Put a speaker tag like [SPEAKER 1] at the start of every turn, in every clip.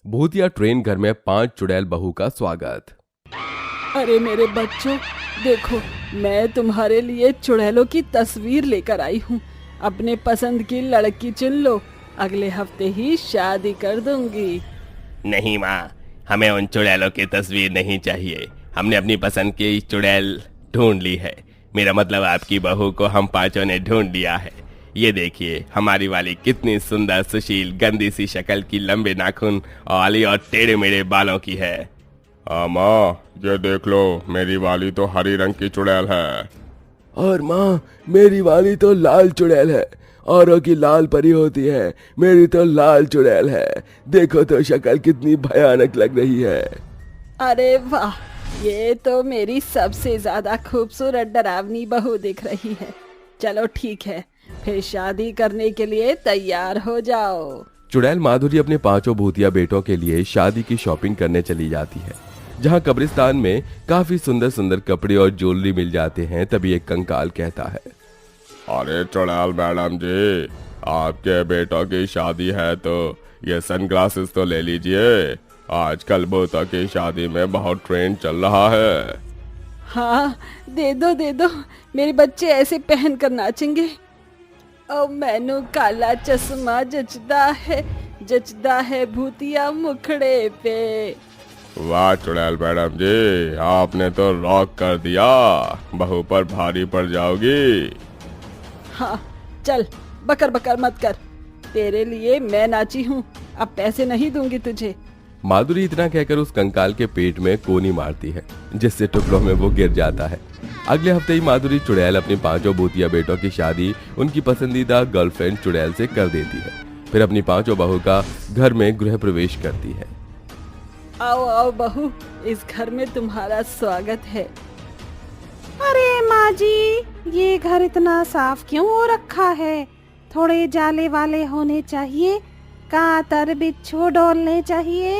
[SPEAKER 1] भूतिया ट्रेन घर में 5 चुड़ैल बहू का स्वागत।
[SPEAKER 2] अरे मेरे बच्चों, देखो मैं तुम्हारे लिए चुड़ैलों की तस्वीर लेकर आई हूँ। अपने पसंद की लड़की चुन लो, अगले हफ्ते ही शादी कर दूंगी।
[SPEAKER 3] नहीं माँ, हमें उन चुड़ैलों की तस्वीर नहीं चाहिए। हमने अपनी पसंद की चुड़ैल ढूंढ ली है। मेरा मतलब आपकी बहू को हम पांचों ने ढूंढ लिया है। ये देखिए, हमारी वाली कितनी सुंदर, सुशील, गंदी सी शक्ल की, लंबे नाखून वाली और टेढ़े मेढ़े बालों की है।
[SPEAKER 4] माँ, ये देख लो, मेरी वाली तो हरी रंग की चुड़ैल है।
[SPEAKER 1] और माँ, मेरी वाली तो लाल चुड़ैल है। औरों की लाल परी होती है, मेरी तो लाल चुड़ैल है। देखो तो शक्ल कितनी भयानक लग रही है।
[SPEAKER 2] अरे वाह, ये तो मेरी सबसे ज्यादा खूबसूरत डरावनी बहू दिख रही है। चलो ठीक है, फिर शादी करने के लिए तैयार हो जाओ।
[SPEAKER 1] चुड़ैल माधुरी अपने 5 भूतिया बेटों के लिए शादी की शॉपिंग करने चली जाती है। जहाँ कब्रिस्तान में काफी सुंदर सुंदर कपड़े और ज्वेलरी मिल जाते हैं, तभी एक कंकाल कहता है,
[SPEAKER 4] अरे चुड़ैल मैडम जी, आपके बेटों की शादी है तो ये सनग्लासेस तो ले लीजिए। आजकल भूतों की शादी में बहुत ट्रेंड चल रहा है।
[SPEAKER 2] हाँ, दे दो, मेरे बच्चे ऐसे पहन कर नाचेंगे। ओ मैनू काला चश्मा जचदा है भूतिया मुखड़े पे।
[SPEAKER 4] वाह चुड़ैल मैडम जी, आपने तो रॉक कर दिया। बहू पर भारी पड़ जाओगी।
[SPEAKER 2] हाँ चल, बकर बकर मत कर, तेरे लिए मैं नाची हूँ, अब पैसे नहीं दूंगी तुझे।
[SPEAKER 1] माधुरी इतना कहकर उस कंकाल के पेट में कोनी मारती है, जिससे टुकड़ों में वो गिर जाता है। अगले हफ्ते ही माधुरी चुड़ैल अपने 5 भूतिया बेटों की शादी उनकी पसंदीदा गर्लफ्रेंड चुड़ैल से कर देती है। फिर अपनी 5 बहू का घर में गृह प्रवेश करती है।
[SPEAKER 2] आओ आओ बहू, इस घर में तुम्हारा स्वागत है।
[SPEAKER 5] अरे माँ जी, ये घर इतना साफ क्यों हो रखा है? थोड़े जाले वाले होने चाहिए, कांतर बिच्छू डोलने चाहिए।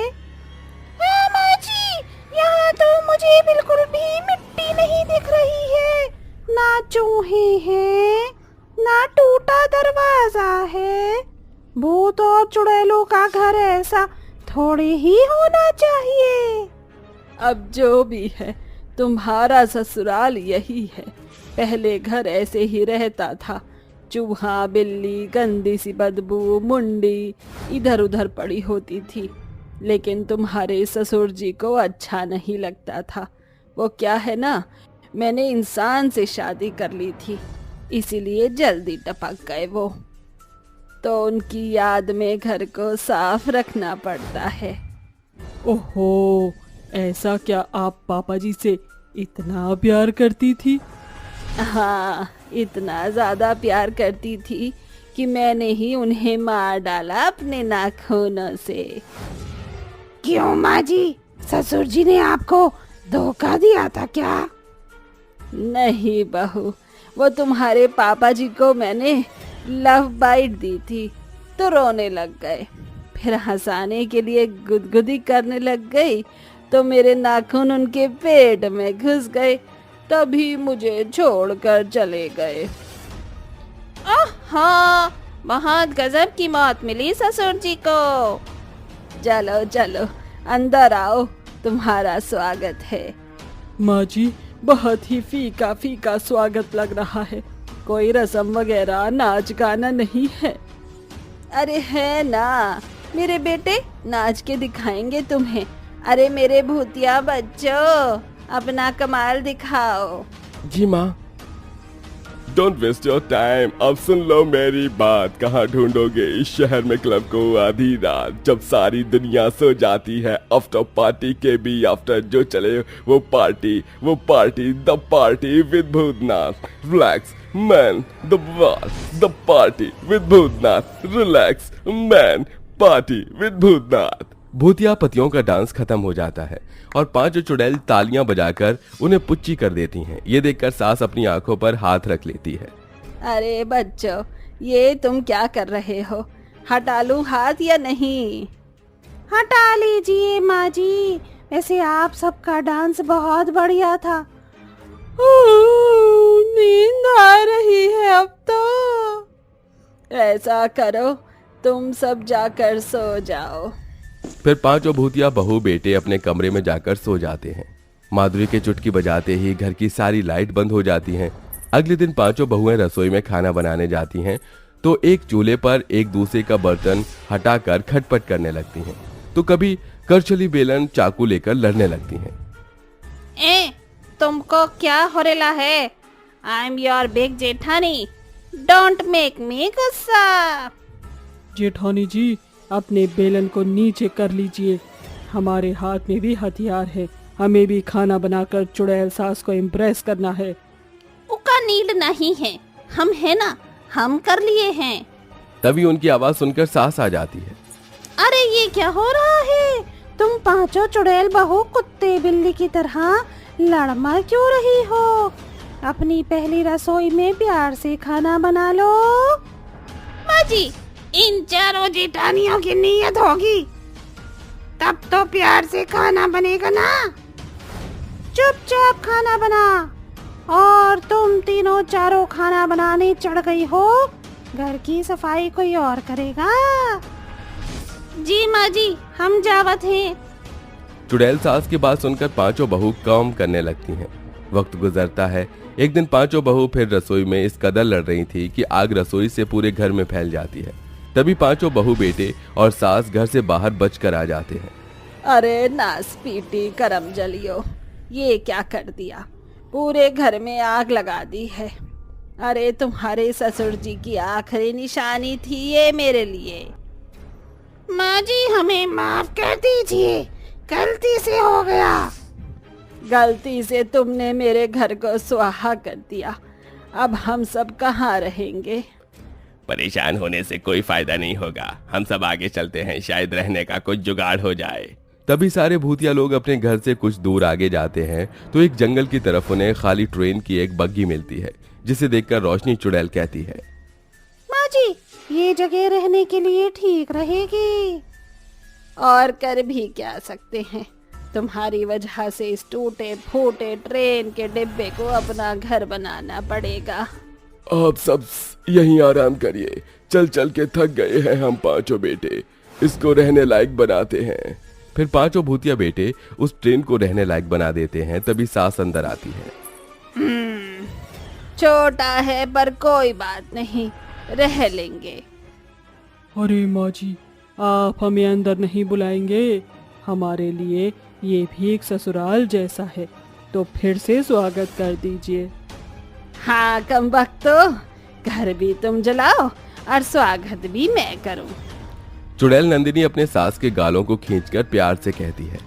[SPEAKER 5] हाँ माँ जी, यहाँ तो मुझे बिल्कुल भी मिट्टी नहीं दिख रही है। ना चूहे हैं, ना टूटा दरवाजा है। भूत और चुड़ैलों का घर ऐसा थोड़े ही होना चाहिए।
[SPEAKER 2] अब जो भी है, तुम्हारा ससुराल यही है। पहले घर ऐसे ही रहता था। चूहा, बिल्ली, गंदी सी बदबू, मुंडी इधर उधर पड़ी होती थी। लेकिन तुम्हारे ससुर जी को अच्छा नहीं लगता था। वो क्या है ना, मैंने इंसान से शादी कर ली थी, इसीलिए जल्दी टपक गए वो। तो उनकी याद में घर को साफ रखना पड़ता है। ओहो, ऐसा क्या आप पापा जी से इतना प्यार करती थी? हाँ, इतना ज्यादा प्यार करती थी कि मैंने ही उन्हें मार डाला अपने नाखूनों से।
[SPEAKER 5] क्यों माँ जी, ससुर जी ने आपको धोखा दिया था क्या?
[SPEAKER 2] नहीं बहू, वो तुम्हारे पापा जी को मैंने लव बाइट दी थी तो रोने लग गए। फिर हंसाने के लिए गुदगुदी करने लग गई तो मेरे नाखून उनके पेट में घुस गए, तभी मुझे छोड़कर चले गए।
[SPEAKER 5] हाँ, बहुत गजब की मौत मिली ससुर जी को।
[SPEAKER 2] चलो चलो, अंदर आओ, तुम्हारा स्वागत है। माँ जी, बहुत ही फीका फीका स्वागत लग रहा है। कोई रस्म वगैरह, नाच गाना नहीं है? अरे है ना, मेरे बेटे नाच के दिखाएंगे तुम्हें। अरे मेरे भूतिया बच्चों, अपना कमाल दिखाओ।
[SPEAKER 1] जी माँ।
[SPEAKER 4] डोंट वेस्ट योर टाइम, अब सुन लो मेरी बात। कहाँ ढूंढोगे इस शहर में क्लब को आधी रात, जब सारी दुनिया सो जाती है? आफ्टर पार्टी के भी आफ्टर जो चले वो party the party with Bhoothnath. Relax man, the party with Bhoothnath. Relax man, party with Bhoothnath.
[SPEAKER 1] भूतिया पतियों का डांस खत्म हो जाता है और 5 चुड़ैल तालियां बजाकर उन्हें पुच्ची कर देती हैं। ये देखकर सास अपनी आंखों पर हाथ रख लेती है।
[SPEAKER 2] अरे बच्चों, ये तुम क्या कर रहे हो? हटा लूं हाथ या नहीं?
[SPEAKER 5] हटा लीजिए माँ जी, वैसे आप सबका डांस बहुत बढ़िया था।
[SPEAKER 2] नींद आ रही है अब तो। ऐसा करो, तुम सब जाकर सो जाओ।
[SPEAKER 1] फिर पांचों भूतिया बहू बेटे अपने कमरे में जाकर सो जाते हैं। माधुरी के चुटकी बजाते ही घर की सारी लाइट बंद हो जाती हैं। अगले दिन पांचों बहुएं रसोई में खाना बनाने जाती हैं तो एक चूल्हे पर एक दूसरे का बर्तन हटाकर खटपट करने लगती हैं, तो कभी करछली बेलन चाकू लेकर लड़ने लगती हैं।
[SPEAKER 5] ए, तुमको क्या हो रहा है? आई एम योर बिग जेठानी, डोंट मेक मी गुस्सा।
[SPEAKER 2] जेठानी जी, अपने बेलन को नीचे कर लीजिए, हमारे हाथ में भी हथियार है, हमें भी खाना बनाकर चुड़ैल सास को इम्प्रेस करना है।
[SPEAKER 5] उका नीड नहीं है, हम है ना, हम कर लिए हैं।
[SPEAKER 1] तभी उनकी आवाज सुनकर सास आ जाती है।
[SPEAKER 5] अरे ये क्या हो रहा है? तुम पांचों चुड़ैल बहू कुत्ते बिल्ली की तरह लड़ मर क्यों रही हो? अपनी पहली रसोई में प्यार से खाना बना लो। माँ जी, इन चारों जेठानियों की नीयत होगी तब तो प्यार से खाना बनेगा ना। चुपचाप खाना बना। और तुम तीनों चारों खाना बनाने चढ़ गई हो, घर की सफाई कोई और करेगा। जी माँ जी, हम जावत हैं।
[SPEAKER 1] चुड़ैल सास की बात सुनकर पांचों बहू काम करने लगती हैं। वक्त गुजरता है। एक दिन पांचों बहू फिर रसोई में इस कदर लड़ रही थी कि आग रसोई से पूरे घर में फैल जाती है। तभी पांचों बहू बेटे और सास घर से बाहर बचकर आ जाते हैं।
[SPEAKER 2] अरे नास पीटी करम जलियो, ये क्या कर दिया? पूरे घर में आग लगा दी है। अरे तुम्हारे ससुर जी की आखिरी निशानी थी ये मेरे लिए।
[SPEAKER 5] माँ जी, हमें माफ कर दीजिए, गलती से हो गया।
[SPEAKER 2] गलती से तुमने मेरे घर को सुहा कर दिया, अब हम सब कहाँ रहेंगे?
[SPEAKER 3] परेशान होने से कोई फायदा नहीं होगा, हम सब आगे चलते हैं, शायद रहने का कुछ जुगाड़ हो जाए।
[SPEAKER 1] तभी सारे भूतिया लोग अपने घर से कुछ दूर आगे जाते हैं तो एक जंगल की तरफ उन्हें खाली ट्रेन की एक बग्गी मिलती है, जिसे देखकर रोशनी चुड़ैल कहती है,
[SPEAKER 5] माँ जी, ये जगह रहने के लिए ठीक रहेगी।
[SPEAKER 2] और कर भी क्या सकते हैं, तुम्हारी वजह से इस टूटे फूटे ट्रेन के डिब्बे को अपना घर बनाना पड़ेगा।
[SPEAKER 4] आप सब यहीं आराम करिए, चल चल के थक गए हैं हम पांचों बेटे, इसको रहने लायक बनाते हैं।
[SPEAKER 1] फिर पांचों भूतिया बेटे उस ट्रेन को रहने लायक बना देते हैं। तभी सास अंदर आती है।
[SPEAKER 2] छोटा है पर कोई बात नहीं, रह लेंगे।
[SPEAKER 6] अरे माँ जी, आप हमें अंदर नहीं बुलाएंगे? हमारे लिए ये भी एक ससुराल जैसा है, तो फिर से स्वागत कर दीजिए।
[SPEAKER 2] हाँ कमबख्तो, घर भी तुम जलाओ और स्वागत भी मैं करूं।
[SPEAKER 1] चुड़ैल नंदिनी अपने सास के गालों को खींचकर प्यार से कहती है,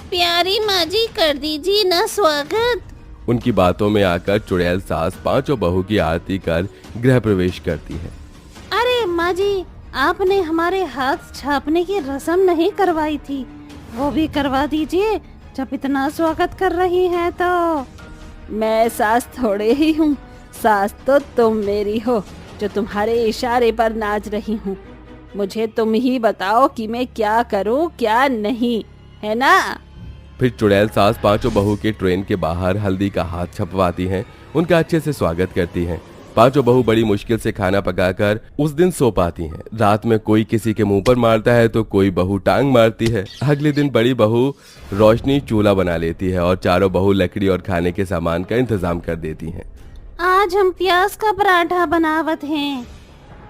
[SPEAKER 5] प्यारी माँ जी, कर दीजिए ना स्वागत।
[SPEAKER 1] उनकी बातों में आकर चुड़ैल सास पांचों बहू की आरती कर गृह प्रवेश करती है।
[SPEAKER 5] अरे माँ जी, आपने हमारे हाथ छापने की रस्म नहीं करवाई थी, वो भी करवा दीजिए जब इतना स्वागत कर रही हैं तो।
[SPEAKER 2] मैं सास थोड़े ही हूँ, सास तो तुम मेरी हो जो तुम्हारे इशारे पर नाच रही हूँ। मुझे तुम ही बताओ कि मैं क्या करूँ क्या नहीं, है ना?
[SPEAKER 1] फिर चुड़ैल सास पांचों बहू के ट्रेन के बाहर हल्दी का हाथ छपवाती हैं, उनका अच्छे से स्वागत करती हैं। पांचों बहू बड़ी मुश्किल से खाना पकाकर उस दिन सो पाती हैं। रात में कोई किसी के मुंह पर मारता है तो कोई बहू टांग मारती है। अगले दिन बड़ी बहू रोशनी चूल्हा बना लेती है और चारों बहू लकड़ी और खाने के सामान का इंतजाम कर देती हैं।
[SPEAKER 5] आज हम प्याज का पराठा बनावत हैं।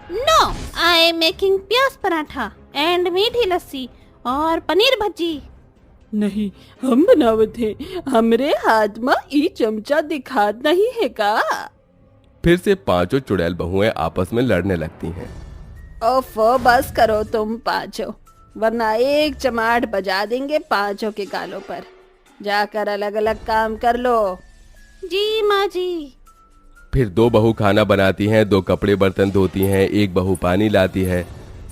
[SPEAKER 5] नो, आई एम मेकिंग प्याज पराठा एंड मीठी लस्सी और पनीर भज्जी।
[SPEAKER 2] नहीं, हम बनावत हैं, हमरे हाथ में ई चमचा दिखात नहीं है का?
[SPEAKER 1] फिर से पांचों चुड़ैल बहुएं आपस में लड़ने लगती हैं।
[SPEAKER 2] ओफो, बस करो तुम पांचों, वरना एक चमाट बजा देंगे पांचों के गालों पर। जाकर अलग अलग काम कर लो।
[SPEAKER 5] जी माँ जी।
[SPEAKER 1] फिर दो बहू खाना बनाती हैं, दो कपड़े बर्तन धोती हैं, एक बहू पानी लाती है।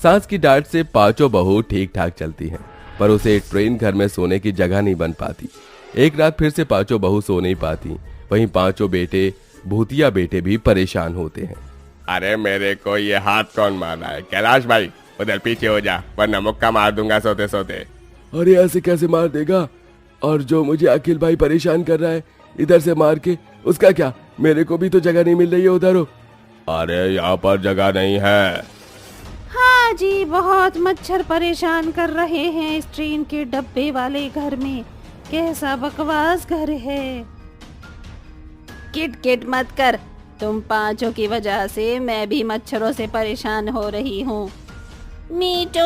[SPEAKER 1] सास की डांट से पांचों बहू ठीक ठाक चलती हैं, पर उसे ट्रेन घर में सोने की जगह नहीं बन पाती। एक रात फिर से पांचों बहू सो नहीं पाती। वहीं पांचों बेटे भूतिया बेटे भी परेशान होते हैं।
[SPEAKER 3] अरे मेरे को ये हाथ कौन मार रहा है? कैलाश भाई, उधर पीछे हो जा, वरना मुक्का मार दूंगा सोते सोते।
[SPEAKER 4] अरे ऐसे कैसे मार देगा? और जो मुझे अखिल भाई परेशान कर रहा है इधर से मार के, उसका क्या? मेरे को भी तो जगह नहीं मिल रही है उधर हो।
[SPEAKER 3] अरे यहाँ पर जगह नहीं है।
[SPEAKER 5] हाँ माँ जी, बहुत मच्छर परेशान कर रहे हैं इस ट्रेन के डब्बे वाले घर में। कैसा बकवास घर है।
[SPEAKER 2] किट किट मत कर, तुम पांचों की वजह से मैं भी मच्छरों से परेशान हो रही हूँ। Me too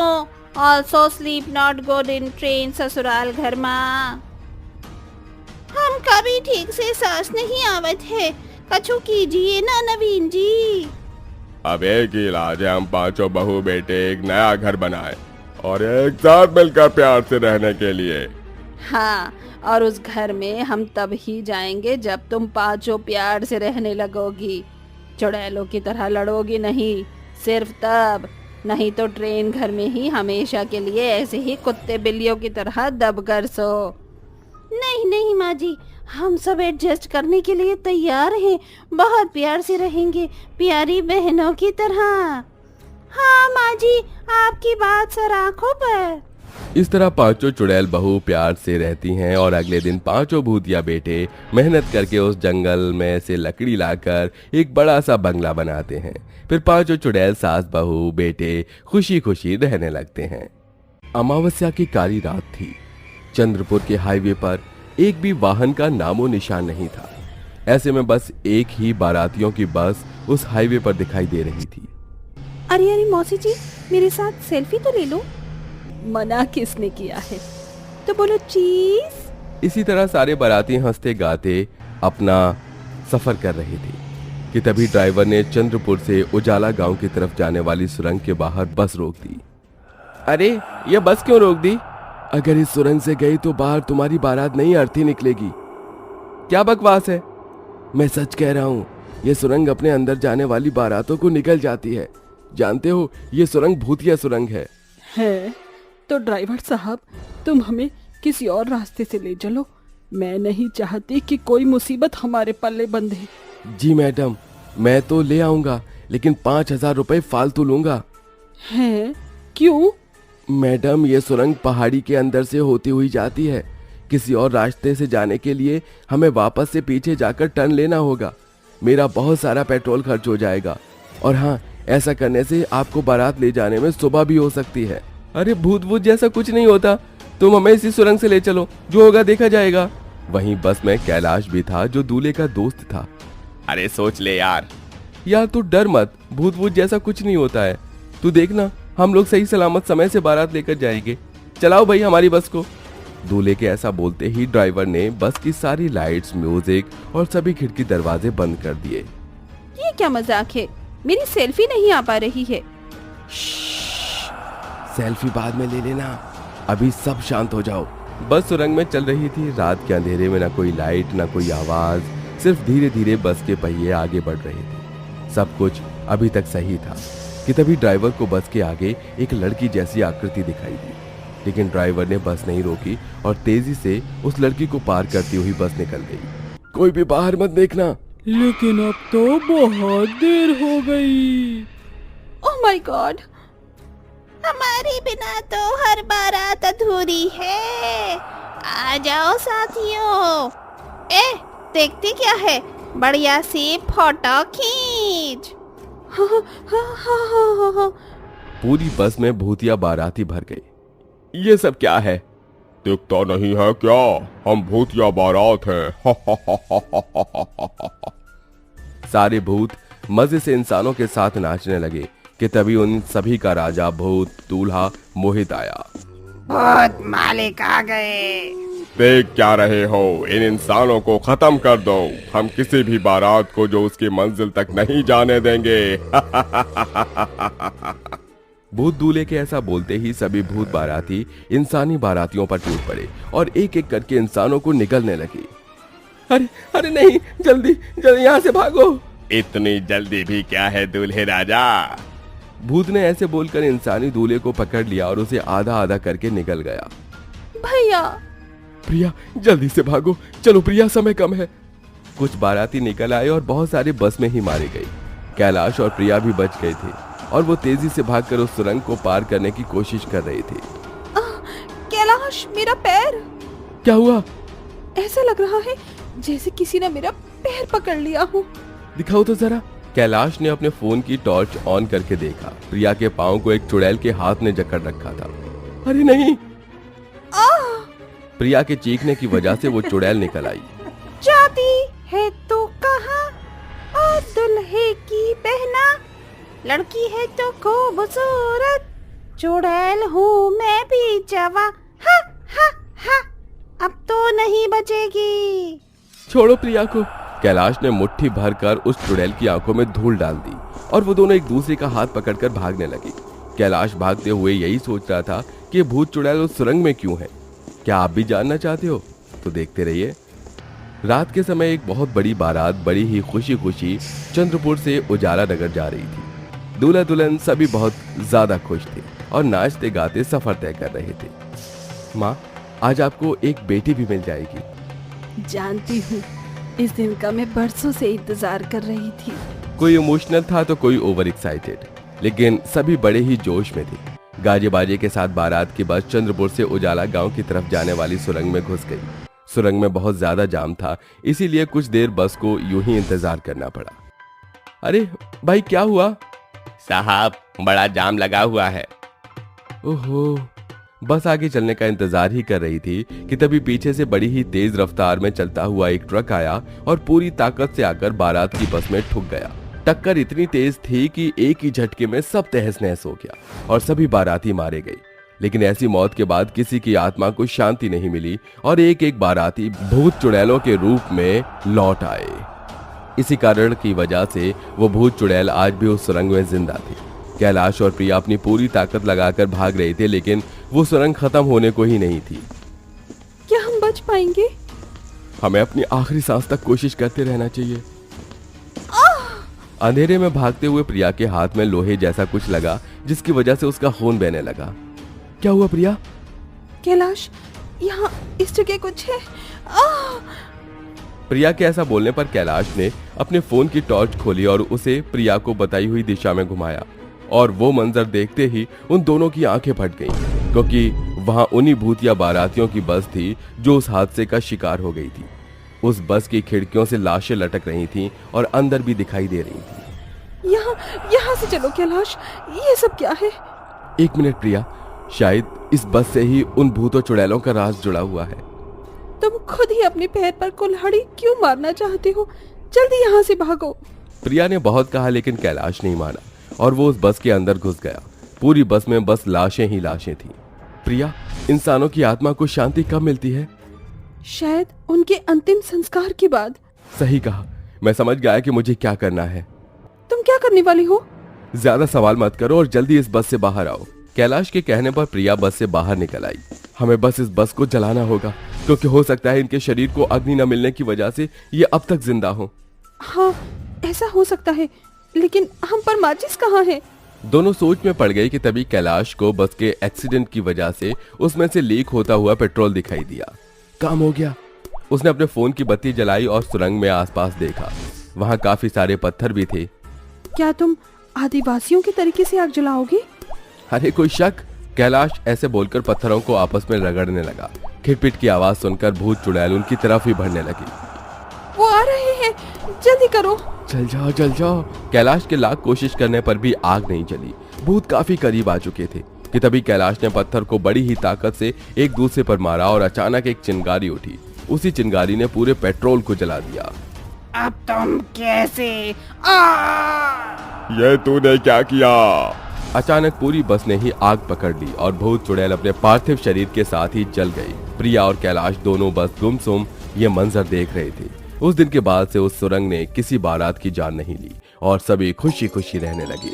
[SPEAKER 2] also sleep not good in train ससुराल घर माँ।
[SPEAKER 5] हम कभी ठीक से सांस नहीं आवत है, कछु कीजिए ना नवीन जी।
[SPEAKER 4] अब एक ही इलाज है, हम पांचों बहू बेटे एक नया घर बनाए और एक साथ मिलकर प्यार से रहने के लिए।
[SPEAKER 2] हाँ, और उस घर में हम तब ही जाएंगे जब तुम पांचों प्यार से रहने लगोगी। चुड़ैलों की तरह लड़ोगी नहीं, सिर्फ तब। नहीं तो ट्रेन घर में ही हमेशा के लिए ऐसे ही कुत्ते बिल्लियों की तरह दब कर सो।
[SPEAKER 5] नहीं नहीं माँ जी, हम सब एडजस्ट करने के लिए तैयार हैं। बहुत प्यार से रहेंगे, प्यारी बहनों की तरह। हाँ माँ जी, आपकी बात सर आंखों पर।
[SPEAKER 1] इस तरह पांचों चुड़ैल बहू प्यार से रहती हैं और अगले दिन पांचों भूतिया बेटे मेहनत करके उस जंगल में से लकड़ी लाकर एक बड़ा सा बंगला बनाते हैं। फिर पांचों चुड़ैल सास बहू बेटे खुशी खुशी रहने लगते हैं। अमावस्या की काली रात थी। चंद्रपुर के हाईवे पर एक भी वाहन का नामो निशान नहीं था। ऐसे में बस एक ही बारातियों की बस उस हाईवे पर दिखाई दे रही थी।
[SPEAKER 5] अरे अरे मौसी जी, मेरे साथ सेल्फी तो ले लो।
[SPEAKER 2] मना किसने किया है?
[SPEAKER 5] तो बोलो चीज।
[SPEAKER 1] इसी तरह सारे बाराती हंसते गाते अपना सफर कर रहे थे कि तभी ड्राइवर ने चंद्रपुर से उजाला गांव की तरफ जाने वाली सुरंग के बाहर बस रोक दी।
[SPEAKER 4] अरे ये बस क्यों रोक दी?
[SPEAKER 1] अगर इस सुरंग से गई तो बाहर तुम्हारी बारात नहीं अर्थी निकलेगी।
[SPEAKER 4] क्या बकवास है?
[SPEAKER 1] मैं सच कह रहा हूँ, ये सुरंग अपने अंदर जाने वाली बारातों को निकल जाती है। जानते हो, ये सुरंग भूतिया सुरंग है।
[SPEAKER 6] तो ड्राइवर साहब, तुम हमें किसी और रास्ते से ले चलो। मैं नहीं चाहती कि कोई मुसीबत हमारे पल्ले बंधे।
[SPEAKER 1] जी मैडम, मैं तो ले आऊंगा, लेकिन 5,000 रुपए फालतू लूंगा।
[SPEAKER 6] हैं? क्यों?
[SPEAKER 1] मैडम, ये सुरंग पहाड़ी के अंदर से होती हुई जाती है। किसी और रास्ते से जाने के लिए हमें वापस से पीछे जाकर टर्न लेना होगा। मेरा बहुत सारा पेट्रोल खर्च हो जाएगा। और हाँ, ऐसा करने से आपको बारात ले जाने में सुबह भी हो सकती है।
[SPEAKER 4] अरे भूत भूत जैसा कुछ नहीं होता, तुम हमें इसी सुरंग से ले चलो, जो होगा देखा जाएगा।
[SPEAKER 1] वहीं बस में कैलाश भी था, जो दूल्हे का दोस्त था।
[SPEAKER 3] अरे सोच ले यार।
[SPEAKER 4] यार तू डर मत, भूत भूत जैसा कुछ नहीं होता है। तू देखना, हम लोग सही सलामत समय से बारात लेकर जाएंगे। चलाओ भाई हमारी बस को।
[SPEAKER 1] दूल्हे के ऐसा बोलते ही ड्राइवर ने बस की सारी लाइट्स, म्यूजिक और सभी खिड़की दरवाजे बंद कर दिए।
[SPEAKER 5] ये क्या मजाक है? मेरी सेल्फी नहीं आ पा रही है।
[SPEAKER 1] सेल्फी बाद में ले लेना, अभी सब शांत हो जाओ।
[SPEAKER 4] बस सुरंग में चल रही थी।
[SPEAKER 1] रात के अंधेरे में ना कोई लाइट, ना कोई आवाज, सिर्फ धीरे धीरे बस के पहिए आगे बढ़ रहे थे। सब कुछ अभी तक सही था कि तभी ड्राइवर को बस के आगे एक लड़की जैसी आकृति दिखाई दी। लेकिन ड्राइवर ने बस नहीं रोकी और तेजी से उस लड़की को पार करती हुई बस निकल गई।
[SPEAKER 4] कोई भी बाहर मत देखना।
[SPEAKER 6] लेकिन अब तो बहुत देर हो गई।
[SPEAKER 5] ओह माय गॉड, हमारे बिना तो हर बारात अधूरी है। आ जाओ साथियों। देखते क्या है, बढ़िया सी फोटो खींच।
[SPEAKER 1] पूरी बस में भूतिया बाराती भर गई।
[SPEAKER 4] ये सब क्या है? दिखता नहीं है क्या? हम भूतिया बारात हैं।
[SPEAKER 1] सारे भूत मजे से इंसानों के साथ नाचने लगे कि तभी उन सभी का राजा भूत दूल्हा मोहित आया।
[SPEAKER 5] बहुत मालिक आ गए।
[SPEAKER 4] देख क्या रहे हो? इन इंसानों को खत्म कर दो। हम किसी भी बारात को जो उसकी मंजिल तक नहीं जाने देंगे।
[SPEAKER 1] भूत दूल्हे के ऐसा बोलते ही सभी भूत बाराती इंसानी बारातियों पर टूट पड़े और एक एक करके इंसानों को निगलने लगे।
[SPEAKER 4] अरे अरे नहीं, जल्दी जल्दी यहाँ से भागो।
[SPEAKER 3] इतनी जल्दी भी क्या है दूल्हे राजा?
[SPEAKER 1] भूत ने ऐसे बोलकर इंसानी दूल्हे को पकड़ लिया और उसे आधा आधा करके निकल गया।
[SPEAKER 5] भैया,
[SPEAKER 4] प्रिया जल्दी से भागो, चलो प्रिया, समय कम है।
[SPEAKER 1] कुछ बाराती निकल आए और बहुत सारे बस में ही मारे गए। कैलाश और प्रिया भी बच गए थे और वो तेजी से भागकर उस सुरंग को पार करने की कोशिश कर रहे थे।
[SPEAKER 5] कैलाश, मेरा पैर।
[SPEAKER 4] क्या हुआ?
[SPEAKER 5] ऐसा लग रहा है जैसे किसी ने मेरा पैर पकड़ लिया हो।
[SPEAKER 4] दिखाओ तो जरा।
[SPEAKER 1] कैलाश ने अपने फोन की टॉर्च ऑन करके देखा। प्रिया के पांव को एक चुड़ैल के हाथ ने जकड़ रखा था। अरे नहीं! प्रिया के चीखने की वजह से वो चुड़ैल निकल आई।
[SPEAKER 5] जाती है तो कहाँ और दुल्हे की बहना, लड़की है तो खूबसूरत, चुड़ैल हूँ मैं भी जवा, हा हा हा, अब तो नहीं बचेगी।
[SPEAKER 1] छोड़ो प्रिया को। कैलाश ने मुट्ठी भरकर उस चुड़ैल की आंखों में धूल डाल दी और वो दोनों एक दूसरे का हाथ पकड़कर भागने लगे। कैलाश भागते हुए यही सोच रहा था कि ये भूत चुड़ैल उस सुरंग में क्यों है। क्या आप भी जानना चाहते हो? तो देखते रहिए। रात के समय एक बहुत बड़ी बारात बड़ी ही खुशी खुशी चंद्रपुर से उजाला नगर जा रही थी। दूल्हा दुल्हन सभी बहुत ज्यादा खुश थे और नाचते गाते सफर तय कर रहे थे। माँ, आज आपको एक बेटी भी मिल जाएगी।
[SPEAKER 2] जानती हूँ, इस दिन का मैं बरसों से इंतजार कर रही थी।
[SPEAKER 1] कोई इमोशनल था तो कोई ओवर एक्साइटेड, लेकिन सभी बड़े ही जोश में थे। गाजे बाजे के साथ बारात की बस चंद्रपुर से उजाला गांव की तरफ जाने वाली सुरंग में घुस गई। सुरंग में बहुत ज्यादा जाम था, इसीलिए कुछ देर बस को यूं ही इंतजार करना पड़ा। अरे भाई, क्या हुआ?
[SPEAKER 3] साहब, बड़ा जाम लगा हुआ है।
[SPEAKER 1] ओहो, बस आगे चलने का इंतजार ही कर रही थी कि तभी पीछे से बड़ी ही तेज रफ्तार में चलता हुआ एक ट्रक आया और पूरी ताकत से आकर बारात की बस में ठुक गया। टक्कर इतनी तेज थी कि एक ही झटके में सब तहस नहस हो गया और सभी बाराती मारे गए। लेकिन ऐसी मौत के बाद किसी की आत्मा को शांति नहीं मिली और एक एक बाराती भूत चुड़ैलों के रूप में लौट आए। इसी कारण की वजह से वो भूत चुड़ैल आज भी उस सुरंग में जिंदा थे। कैलाश और प्रिया अपनी पूरी ताकत लगाकर भाग रहे थे, लेकिन वो सुरंग खत्म होने को ही नहीं थी।
[SPEAKER 2] क्या हम बच पाएंगे?
[SPEAKER 1] हमें अपनी आखिरी सांस तक कोशिश करते रहना चाहिए। अंधेरे में भागते हुए प्रिया के हाथ में लोहे जैसा कुछ लगा, जिसकी वजह से उसका खून बहने लगा। क्या हुआ प्रिया?
[SPEAKER 2] कैलाश, यहाँ इस जगह कुछ है।
[SPEAKER 1] प्रिया के ऐसा बोलने पर कैलाश ने अपने फोन की टॉर्च खोली और उसे प्रिया को बताई हुई दिशा में घुमाया और वो मंजर देखते ही उन दोनों की आंखें फट गईं, क्योंकि वहां उन्हीं भूतिया बारातियों की बस थी जो उस हादसे का शिकार हो गई थी। उस बस की खिड़कियों से लाशें लटक रही थीं और अंदर भी दिखाई दे रही थी।
[SPEAKER 2] यहाँ से चलो कैलाश, ये सब क्या है?
[SPEAKER 1] एक मिनट प्रिया, शायद इस बस से ही उन भूतों चुड़ैलों का राज जुड़ा हुआ है।
[SPEAKER 2] तुम खुद ही अपने पैर पर कुल्हाड़ी क्यों मारना चाहते हो? जल्दी यहाँ से भागो।
[SPEAKER 1] प्रिया ने बहुत कहा, लेकिन कैलाश नहीं माना और वो उस बस के अंदर घुस गया। पूरी बस में बस लाशें ही लाशें थीं। प्रिया, इंसानों की आत्मा को शांति कब मिलती है?
[SPEAKER 2] शायद उनके अंतिम संस्कार के बाद।
[SPEAKER 1] सही कहा, मैं समझ गया कि मुझे क्या करना है।
[SPEAKER 2] तुम क्या करने वाली हो?
[SPEAKER 1] ज्यादा सवाल मत करो और जल्दी इस बस से बाहर आओ। कैलाश के कहने पर प्रिया बस से बाहर निकल आई। हमें बस इस बस को जलाना होगा, क्योंकि हो सकता है इनके शरीर को अग्नि न मिलने की वजह से ये अब तक जिंदा हो।
[SPEAKER 2] हाँ, ऐसा हो सकता है, लेकिन हम पर माचिस कहाँ है?
[SPEAKER 1] दोनों सोच में पड़ गई कि तभी कैलाश को बस के एक्सीडेंट की वजह से उसमें से लीक होता हुआ पेट्रोल दिखाई दिया। काम हो गया। उसने अपने फोन की बत्ती जलाई और सुरंग में आसपास देखा। वहां काफी सारे पत्थर भी थे।
[SPEAKER 2] क्या तुम आदिवासियों के तरीके से आग जलाओगे?
[SPEAKER 1] अरे कोई शक? कैलाश ऐसे बोलकर पत्थरों को आपस में रगड़ने लगा। खिटपिट की आवाज सुनकर भूत चुड़ैल उनकी तरफ ही बढ़ने लगी।
[SPEAKER 2] वो आ रहे हैं, जल्दी करो।
[SPEAKER 1] चल जाओ चल जाओ। कैलाश के लाख कोशिश करने पर भी आग नहीं जली। भूत काफी करीब आ चुके थे कि तभी कैलाश ने पत्थर को बड़ी ही ताकत से एक दूसरे पर मारा और अचानक एक चिंगारी उठी। उसी चिंगारी ने पूरे पेट्रोल को जला दिया।
[SPEAKER 5] अब तुम कैसे?
[SPEAKER 4] ये तूने क्या किया?
[SPEAKER 1] अचानक पूरी बस ने ही आग पकड़ ली और भूत चुड़ैल अपने पार्थिव शरीर के साथ ही जल गई। प्रिया और कैलाश दोनों बस गुमसुम ये मंजर देख रहे थे। उस दिन के बाद से उस सुरंग ने किसी बारात की जान नहीं ली और सभी खुशी खुशी रहने लगे।